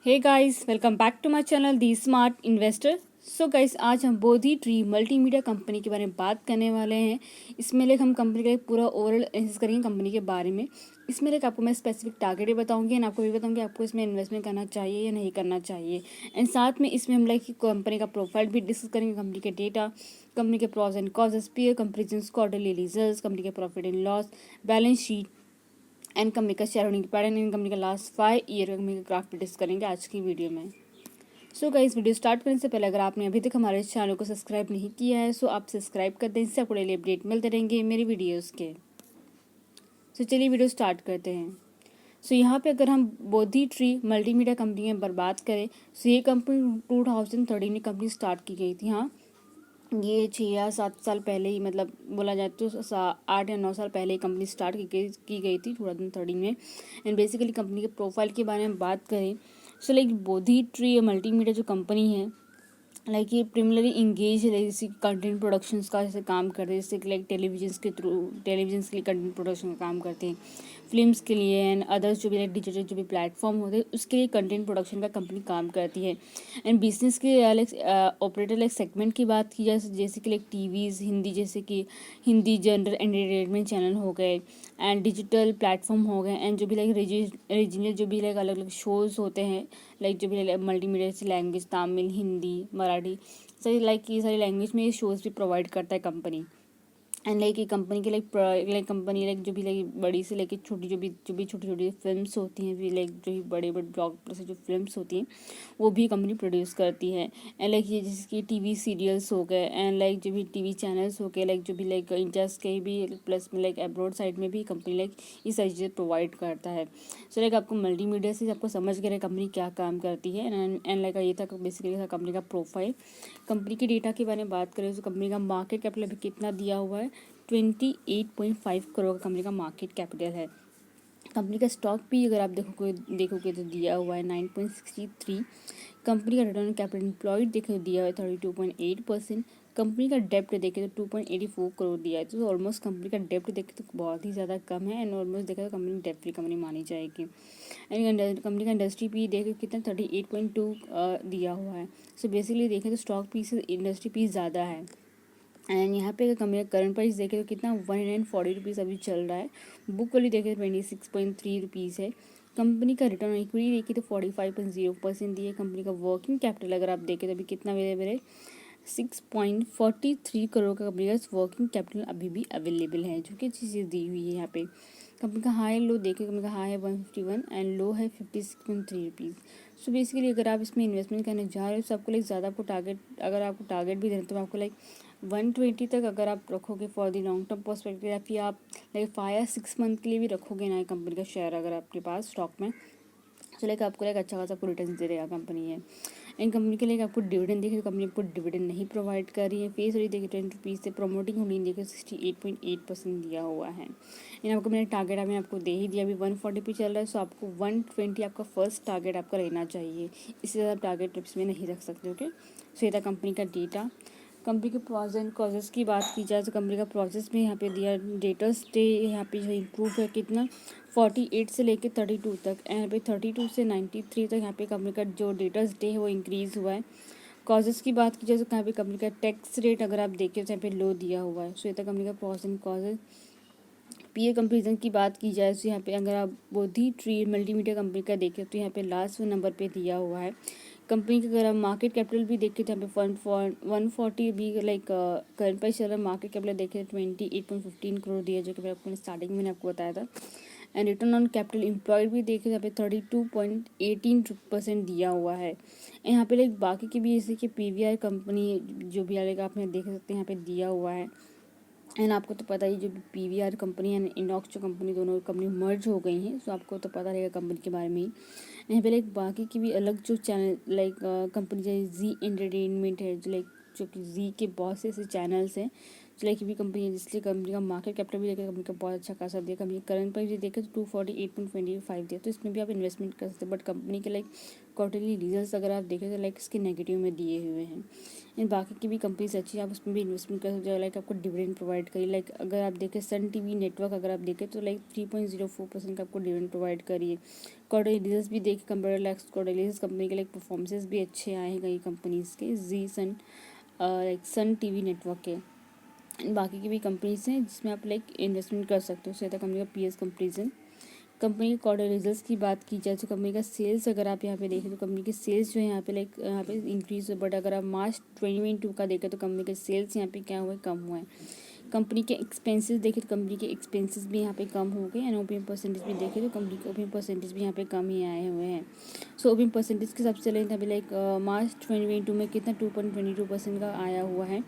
Hey guys, welcome back to my channel the smart investor. So guys, आज हम Bodhi tree multimedia company के बारे में बात करने वाले हैं। इसमें हम कंपनी का एक पूरा ओवरऑल एनालिसिस करेंगे कंपनी के बारे में। इसमें आपको मैं स्पेसिफिक टारगेट भी बताऊंगी एंड आपको भी बताऊंगी आपको इसमें इन्वेस्टमेंट करना चाहिए या नहीं करना चाहिए। एंड साथ में इसमें हम कंपनी का प्रोफाइल भी डिस्कस करेंगे, कंपनी के डेटा, कंपनी के pros and cons, peer comparison, quarterly results, company के profit and loss, balance sheet and company का shareholding pattern and company का लास्ट 5 ईयर कंपनी का ग्राफ डिस्कस करेंगे आज की वीडियो में। सो गाइस, वीडियो स्टार्ट करने से पहले अगर आपने अभी तक हमारे चैनल को सब्सक्राइब नहीं किया है सो आप सब्सक्राइब कर दें, इससे आपको डेली अपडेट मिलते रहेंगे मेरी वीडियोज़ के। सो चलिए वीडियो स्टार्ट करते हैं। सो यहाँ पे अगर हम बोधी ट्री मल्टीमीडिया कंपनी में बात करें सो ये कंपनी 2013 में कंपनी स्टार्ट की गई थी। हाँ, ये 6 या 7 साल पहले ही, मतलब बोला जाए तो 8 या 9 साल पहले ही कंपनी स्टार्ट की गई थी 2013 में। एंड बेसिकली कंपनी के प्रोफाइल के बारे में बात करें सो बोधी ट्री मल्टीमीडिया जो कंपनी है ये प्रिमिनरी इंगेज है, जैसे कंटेंट प्रोडक्शंस का जैसे काम करते हैं, जैसे टेलीविजन के थ्रू टेलीविजन के लिए कंटेंट प्रोडक्शन का काम करते हैं, फिल्म्स के लिए एंड अदर्स जो भी डिजिटल जो भी प्लेटफॉर्म होते हैं उसके लिए कंटेंट प्रोडक्शन का कंपनी काम करती है। एंड बिजनेस के ऑपरेटर सेगमेंट की बात की जाए जैसे कि टीवीज़ हिंदी, जैसे कि हिंदी जनरल एंटरटेनमेंट चैनल हो गए एंड डिजिटल प्लेटफॉर्म हो गए एंड जो भी रीजनल जो भी अलग अलग शोज़ होते हैं, जो भी मल्टीमीडिया से लैंग्वेज, तमिल, हिंदी, मराठी, सही ये सारी लैंग्वेज में ये शोज़ भी प्रोवाइड करता है कंपनी। एंड ये कंपनी के कंपनी जो भी बड़ी से छोटी जो भी छोटी छोटी फिल्म्स होती हैं, फिर जो भी बड़े बड़े ब्लॉकबस्टर से जो फिल्म्स होती हैं वो भी कंपनी प्रोड्यूस करती है। एंड ये जैसे कि टीवी सीरियल्स हो गए एंड जो भी टीवी चैनल्स हो गए, जो भी इंडियाज के भी प्लस में अब्रॉड साइड में भी कंपनी ये सारी चीज़ें प्रोवाइड करता है। सो आपको मल्टीमीडिया से आपको समझ गए कंपनी क्या काम करती है। एंड ये था बेसिकली था कंपनी का प्रोफाइल। कंपनी के डेटा के बारे में बात करें तो कंपनी का मार्केट कैपिटल अभी कितना दिया हुआ है, 28.5 करोड़ का कंपनी का मार्केट कैपिटल है। कंपनी का स्टॉक भी अगर आप देखोगे तो दिया हुआ है 9.63। कंपनी का रिटर्न ऑन कैपिटल एम्प्लॉयड देखे तो दिया हुआ है 32.8%। कंपनी का डेप्ट देखे तो 2.84 करोड़ दिया है, तो ऑलमोस्ट कंपनी का डेप्ट देखे तो बहुत ही ज़्यादा कम है एंड ऑलमोस्ट देखा तो कंपनी डेप्ट फ्री कंपनी मानी जाएगी। एंड कंपनी का इंडस्ट्री पी देखे कितना 38.2 दिया हुआ है। सो बेसिकली देखें तो स्टॉक पी से इंडस्ट्री पी ज़्यादा है। एंड यहाँ पे अगर कंपनी का करंट प्राइस देखें तो कितना 140 रुपीज़ अभी चल रहा है। बुक वैल्यू देखें तो 26.3 रुपीज़ है। कंपनी का रिटर्न ऑन इक्विटी देखिए तो 45.0% दी है। कंपनी का वर्किंग कैपिटल अगर आप देखें तो अभी कितना अवेलेबल है, 6.43 करोड़ का कंपनी का वर्किंग कैपिटल अभी भी अवेलेबल है, जो कि अच्छी चीज़ दी हुई है। यहाँ पे कंपनी का हाई लो देखें, कंपनी का हाई है 151 एंड लो है 56.3 रुपीज़। सो बेसिकली अगर आप इसमें इन्वेस्टमेंट करने जा रहे हो तो आपको ज़्यादा आपको टारगेट, अगर आपको टारगेट भी देना तो आपको 120 तक अगर आप रखोगे for the long term perspective, या फिर आप 5 या 6 मंथ के लिए भी रखोगे ना कंपनी का शेयर अगर आपके पास स्टॉक में, तो आपको अच्छा खासा आपको रिटर्न दे देगा कंपनी है। इन कंपनी के लिए आपको डिविडेंड देखिए, कंपनी आपको डिविडेंड नहीं प्रोवाइड कर रही है। फेस वैल्यू देखिए 10 रुपीज़ से, प्रमोटिंग होल्डिंग देखिए 68.8% दिया हुआ है। इन आपको मैंने टारगेट अभी आपको दे ही दिया, अभी 140 पे चल रहा है, सो आपको 120 आपका फर्स्ट टारगेट आपका रहना चाहिए। इससे ज़्यादा टारगेट टिप्स में नहीं रख सकते। ओके, सो ये था कंपनी का डेटा। कंपनी के प्रॉस एंड कॉजेस की बात की जाए तो कंपनी का प्रोसेस भी यहाँ पे दिया, डेटर्स डे यहाँ पे जो इम्प्रूव है कितना 48 से लेके 32 तक, यहाँ पे 32 से 93 तक यहाँ पे कंपनी का जो डेटर्स डे है वो इंक्रीज़ हुआ है। कॉजेस की बात की जाए तो यहाँ पे कंपनी का टैक्स रेट अगर आप देखें तो यहाँ पे लो दिया हुआ है। सो ये था कंपनी का pros and cons. Peer comparison की बात की जाए तो यहाँ पे अगर आप बोधी ट्री मल्टीमीडिया कंपनी का देखें तो यहाँ पे लास्ट नंबर पे दिया हुआ है। कंपनी का अगर आप मार्केट कैपिटल भी देखें तो यहाँ पे 140 भी करंट प्राइस चल रहा है। मार्केट कैपिटल देखें 28.15 करोड़ दिया, जो कि आपको स्टार्टिंग में आपको बताया था। And return on capital employed भी देखें तो यहाँ पे 32.18% दिया हुआ है। यहाँ पे बाकी की भी जैसे कि पीवीआर कंपनी जो भी आप देख सकते हैं यहाँ पे दिया हुआ है। एंड आपको तो पता ही, जो पीवीआर कंपनी एंड इनॉक्स जो कंपनी, दोनों कंपनी मर्ज हो गई हैं, सो आपको तो पता रहेगा कंपनी के बारे में ही। यहाँ पे बाकी की भी अलग जो चैनल कंपनी जैसे जी एंटरटेनमेंट है, जो जो कि जी के बहुत से ऐसे चैनल्स हैं लाइक भी कंपनी है, जिसलिए कंपनी का मार्केट कैपिटल भी देखे कंपनी का बहुत अच्छा खासा दिया। कंपनी करंट प्राइस भी देखे तो 248.25 दिया, तो इसमें भी आप इन्वेस्टमेंट कर सकते हैं। बट कंपनी के लाइक क्वार्टरली रिजल्ट्स अगर आप देखें तो लाइक इसके नेगेटिव में दिए हुए हैं। एंड बाकी की भी कंपनीज अच्छी है, आप उसमें भी इन्वेस्टमेंट कर सकते हो। लाइक आपको डिविडेंड प्रोवाइड करी, लाइक अगर आप देखें सन टीवी नेटवर्क अगर आप देखें तो लाइक 3.04% का आपको डिविडेंड प्रोवाइड करिए। क्वार्टरली रिजल्ट्स भी देखें compare like quarterly results company के लाइक परफॉर्मेंसेस भी अच्छे आए हैं कई कंपनीज़ के, जी सन लाइक सन टीवी नेटवर्क के। बाकी की भी कंपनीज हैं जिसमें आप लाइक इन्वेस्टमेंट कर सकते हो। सो कंपनी का पीएस कंपैरिजन। कंपनी के क्वार्टर रिजल्ट्स की बात की जाए तो कंपनी का सेल्स अगर आप यहाँ पे देखें तो कंपनी के सेल्स जो है यहाँ पे लाइक यहाँ पे इंक्रीज हुए। बट अगर आप मार्च 2022 का देखें तो कंपनी के सेल्स यहाँ पे क्या हुए, कम हुए। कंपनी के एक्सपेंसेस देखें तो कंपनी के एक्सपेंसेस भी यहाँ पे कम हो गए। एंड ओपीएम परसेंटेज भी देखें तो कंपनी के ओपीएम परसेंटेज भी यहाँ पे कम ही आए हुए हैं। सो ओपीएम परसेंटेज के हिसाब से चले अभी लाइक मार्च 2022 में कितना 2.22% का आया हुआ है।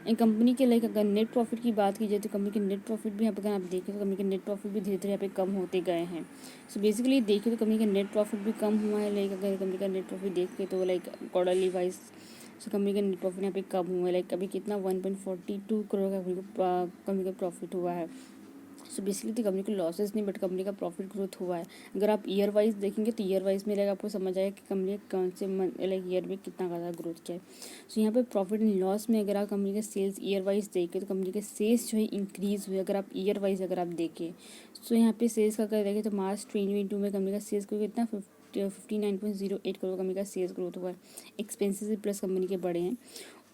एंड कंपनी के लाइक अगर नेट प्रॉफिट की बात की जाए तो कंपनी के नेट प्रॉफिट भी यहाँ पे अगर आप देखें तो कंपनी के नेट प्रॉफिट भी धीरे धीरे यहाँ पे कम होते गए हैं। सो बेसिकली देखिए तो कंपनी का नेट प्रॉफिट भी कम हुआ है। लाइक अगर कंपनी का नेट प्रॉफिट देखें तो like quarterly wise so company का नेट प्रॉफिट यहाँ पे कम हुआ है। लाइक अभी कितना 1.42 करोड़ का कंपनी का प्रॉफिट हुआ है। सो बेसिकली तो कंपनी को लॉसेस नहीं बट कंपनी का प्रॉफिट ग्रोथ हुआ है। अगर आप ईयर वाइज देखेंगे तो ईयर वाइज में लाइक आपको समझ आएगा कि कंपनी कौन से लाइक ईयर में कितना ज़्यादा ग्रोथ किया है। सो यहाँ पे प्रॉफिट एंड लॉस में अगर आप कंपनी के सेल्स ईयर वाइज देखें तो कंपनी के सेल्स जो है इंक्रीज़ हुए। अगर आप ईयर वाइज अगर आप देखें सो यहाँ पे सेल्स का अगर देखें तो मार्च 2022 में कंपनी का सेल्स को कितना 59.08 करोड़ कंपनी का सेल्स ग्रोथ हुआ है। एक्सपेंसेस प्लस कंपनी के बड़े हैं।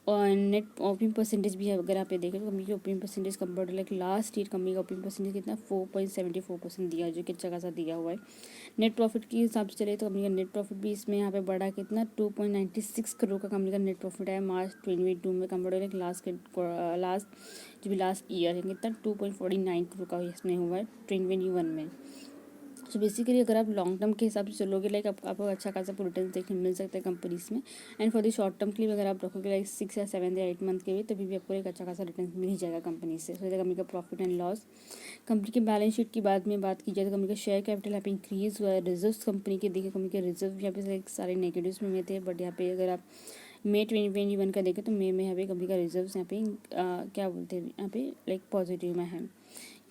और नेट ऑपरेटिंग परसेंटेज भी है अगर आप ये देखें तो कंपनी की operating percentage compare to like last year company का ऑपरेटिंग परसेंटेज कितना 4.74% दिया है, जो कि अच्छा खासा दिया हुआ है। नेट प्रॉफिट के हिसाब से चले तो कंपनी का नेट प्रॉफिट भी इसमें यहाँ पे बढ़ा कितना 2.96 करोड़ का कंपनी का नेट प्रॉफिट है मार्च 2022 में कंपेयर टू लाइक लास्ट जो भी लास्ट ईयर है कितना 2.49 करोड़ का इसमें हुआ है 2021 में। सो बेसिकली अगर आप लॉन्ग टर्म के हिसाब से चलोगे लाइक आपको अच्छा खासा रिटर्न देखने मिल सकता है कंपनीज में। And for the short term के लिए अगर आप रखोगे लाइक 6 या 7 या 8 मंथ के लिए तभी भी आपको एक अच्छा खासा रिटर्न मिल ही जाएगा कंपनी से। सो कंपनी का प्रॉफिट एंड लॉस। कंपनी के बैलेंस शीट की बात की जाए तो कंपनी का शेयर कैपिटल यहाँ पे इंक्रीज हुआ है। रिजर्व कंपनी के देखे कंपनी के रिजर्व यहाँ पे सारे नेगेटिव्स में थे बट यहाँ पे अगर आप मई 2021 का देखें तो मई में यहाँ पे कंपनी का रिजर्व यहाँ पे क्या बोलते हैं यहाँ पे लाइक पॉजिटिव में है।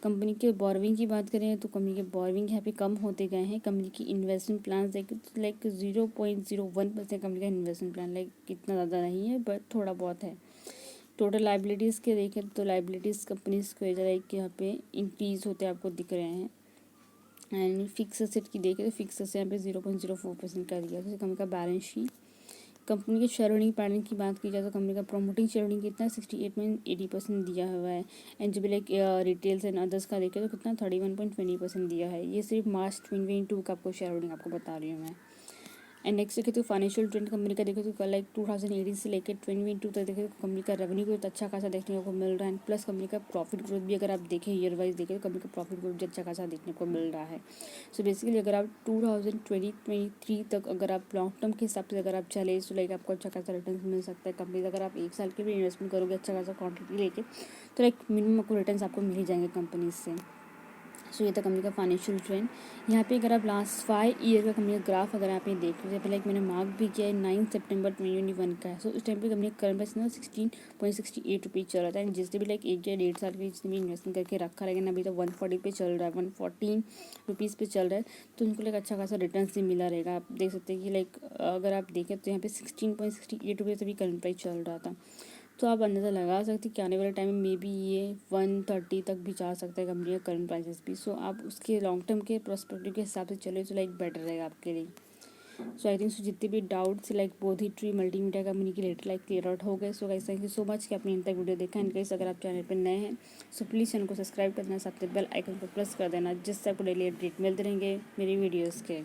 कंपनी के बोरविंग की बात करें तो कंपनी के बोरविंग यहाँ पे कम होते गए हैं। कंपनी की इन्वेस्टमेंट प्लान देखें तो लाइक 0.01% कंपनी का इन्वेस्टमेंट प्लान लाइक इतना ज़्यादा नहीं है बट थोड़ा बहुत है। टोटल लाइबिलिटीज़ के देखें तो लाइबिलिटीज़ कंपनीज को लाइक यहाँ पे इंक्रीज़ होते आपको दिख रहे हैं। एंड फिक्स एसेट की देखें तो फिक्स एसेट यहाँ पे 0.04% का दिया। जैसे कंपनी का बैलेंस शीट। कंपनी के शेयर होल्डिंग पैटर्न की बात की जाए तो कंपनी का प्रोमोटिंग शेयर होल्डिंग कितना 68.80% दिया हुआ है। एंड जो भी लाइक रिटेल्स एंड अदर्स का देखें तो कितना 31.20% दिया है। ये सिर्फ मार्च 2022 का आपको शेयर होल्डिंग आपको बता रही हूँ मैं। एंड नेक्स्ट देखें तो फाइनेंशियल ट्रेंड कंपनी का देखें तो लाइक 2018 से लेकर 2022 तक देखें तो कंपनी का रेवेन्यू ग्रोथ अच्छा खासा देखने को मिल रहा है। प्लस कंपनी का प्रॉफिट ग्रोथ भी अगर आप देखें ईयर वाइज देखें तो कंपनी का प्रॉफिट ग्रोथ भी अच्छा खासा देखने को मिल रहा है। सो बेसिकली अगर आप 2023 तक अगर आप लॉन्ग टर्म के हिसाब से अगर आप चले तो लाइक आपको अच्छा खासा रिटर्न मिल सकता है कंपनी। अगर आप 1 साल के भी इन्वेस्टमेंट करोगे अच्छा खासा क्वांटिटी लेके तो लाइक मिनिमम आपको रिटर्न आपको मिल ही जाएंगे कंपनी से। सो ये था कंपनी का फाइनेंशियल ट्रेंड। यहाँ पे अगर आप लास्ट 5 ईयर का कंपनी का ग्राफ अगर आप ये देख लीजिए लाइक मैंने मार्क भी किया है 9 सितंबर 2021 का है। सो उस टाइम पे कंपनी का करंट प्राइस ना 16.68 रुपीज़ चल रहा था। एंड जिसने भी लाइक 1 या 1.5 साल के जिसने भी इन्वेस्टमेंट करके रखा रहेगा ना अभी तो 140 पे चल रहा है 114 रुपीज़ पे चल रहा है तो उनको लाइक अच्छा खासा रिटर्न से मिला रहेगा। आप देख सकते हैं कि लाइक अगर आप देखें तो यहाँ पे 16.68 रुपीज़ अभी करंट प्राइस चल रहा था। तो आप अंदाज़ा लगा सकते हैं कि आने वाले टाइम में मे बी ये 130 तक भी जा सकता है कंपनी का करंट प्राइसेस भी। सो आप उसके लॉन्ग टर्म के प्रोस्पेक्टिव के हिसाब से चले तो लाइक बेटर रहेगा आपके लिए। सो आई थिंक सो जितने भी doubts like Bodhi tree multimedia company के रिलेटेड लाइक क्लियर आउट हो गए। So guys thank you so much कि आपने इन तक वीडियो देखा। एंड गाइस अगर आप चैनल पर नए हैं सो प्लीज़ चैनल को सब्सक्राइब कर देना, साथ में बेल आइकन को प्रेस कर देना जिससे आपको डेली अपडेट मिलते रहेंगे मेरी वीडियोज़ के।